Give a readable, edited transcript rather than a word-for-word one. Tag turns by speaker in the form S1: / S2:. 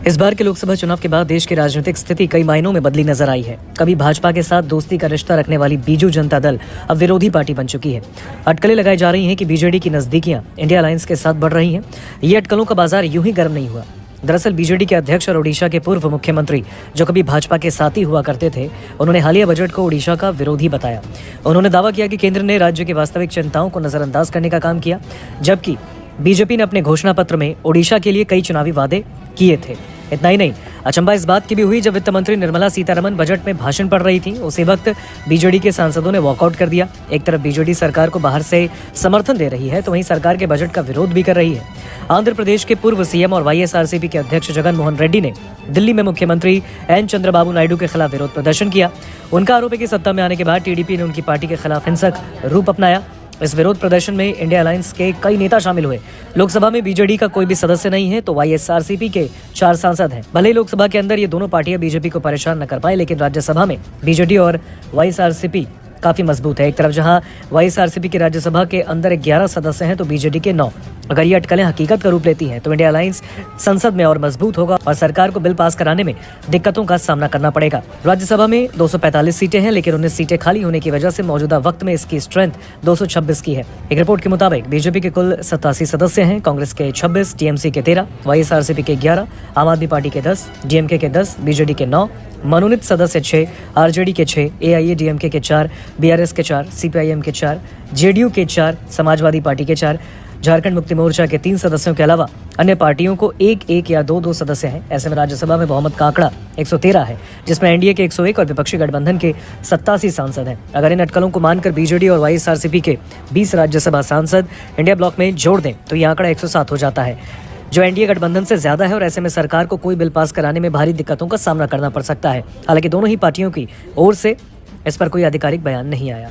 S1: इस बार के लोकसभा चुनाव के बाद देश की राजनीतिक स्थिति कई मायनों में बदली नजर आई है। कभी भाजपा के साथ दोस्ती का रिश्ता रखने वाली बीजू जनता दल अब विरोधी पार्टी बन चुकी है। अटकलें लगाई जा रही हैं कि बीजेडी की नजदीकियां इंडिया अलायंस के साथ बढ़ रही हैं। ये अटकलों का बाजार यूं ही गर्म नहीं हुआ। दरअसल बीजेडी के अध्यक्ष और ओडिशा के पूर्व मुख्यमंत्री जो कभी भाजपा के साथी हुआ करते थे, उन्होंने हालिया बजट को ओडिशा का विरोधी बताया। उन्होंने दावा किया कि केंद्र ने राज्य की वास्तविक चिंताओं को नजरअंदाज करने का काम किया, जबकि बीजेपी ने अपने घोषणा पत्र में ओडिशा के लिए कई चुनावी वादे किए थे। इतना ही नहीं, अचंभा इस बात की भी हुई जब वित्त मंत्री निर्मला सीतारमण बजट में भाषण पढ़ रही थी, उसी वक्त बीजेडी के सांसदों ने वॉकआउट कर दिया। एक तरफ बीजेडी सरकार को बाहर से समर्थन दे रही है, तो वहीं सरकार के बजट का विरोध भी कर रही है। आंध्र प्रदेश के पूर्व सीएम और वाईएसआरसीपी के अध्यक्ष जगन मोहन रेड्डी ने दिल्ली में मुख्यमंत्री एन चंद्रबाबू नायडू के खिलाफ विरोध प्रदर्शन किया। उनका आरोप है कि सत्ता में आने के बाद टीडीपी ने उनकी पार्टी के खिलाफ हिंसक रूप अपनाया। इस विरोध प्रदर्शन में इंडिया अलायंस के कई नेता शामिल हुए। लोकसभा में बीजेडी का कोई भी सदस्य नहीं है, तो वाईएसआरसीपी के 4 सांसद हैं। भले ही लोकसभा के अंदर ये दोनों पार्टियां बीजेपी को परेशान न कर पाए, लेकिन राज्यसभा में बीजेडी और वाईएसआरसीपी काफी मजबूत है। एक तरफ जहां वाईएसआरसीपी की राज्यसभा के अंदर 11 सदस्य हैं, तो बीजेडी के 9। अगर ये अटकलें हकीकत का रूप लेती हैं, तो इंडिया अलायंस संसद में और मजबूत होगा और सरकार को बिल पास कराने में दिक्कतों का सामना करना पड़ेगा। राज्यसभा में 245 सीटें हैं, लेकिन 19 सीटें खाली होने की वजह से मौजूदा वक्त में इसकी स्ट्रेंथ 226 की है। एक रिपोर्ट के मुताबिक बीजेपी के कुल 87 सदस्य हैं, कांग्रेस के 26, टीएमसी के 13, वाईएसआरसीपी के 11, आम आदमी पार्टी के 10, डीएमके के 10, बीजेडी के 9, मनोनीत सदस्य 6, आरजेडी के 6, एआईएडीएमके के 4, बीआरएस के 4, सीपीआईएम के 4, जेडीयू के 4, समाजवादी पार्टी के 4, झारखंड मुक्ति मोर्चा के 3 सदस्यों के अलावा अन्य पार्टियों को 1-1 या 2-2 सदस्य हैं। ऐसे में राज्यसभा में बहुमत का आंकड़ा 113 है, जिसमें एनडीए के 101 और विपक्षी गठबंधन के 87 सांसद हैं। अगर इन अटकलों को मानकर बीजेडी और वाईएसआरसीपी के 20 राज्यसभा सांसद इंडिया ब्लॉक में जोड़ दें, तो यह आंकड़ा 107 हो जाता है, जो एनडीए गठबंधन से ज्यादा है। और ऐसे में सरकार को कोई बिल पास कराने में भारी दिक्कतों का सामना करना पड़ सकता है। हालांकि दोनों ही पार्टियों की ओर से इस पर कोई आधिकारिक बयान नहीं आया।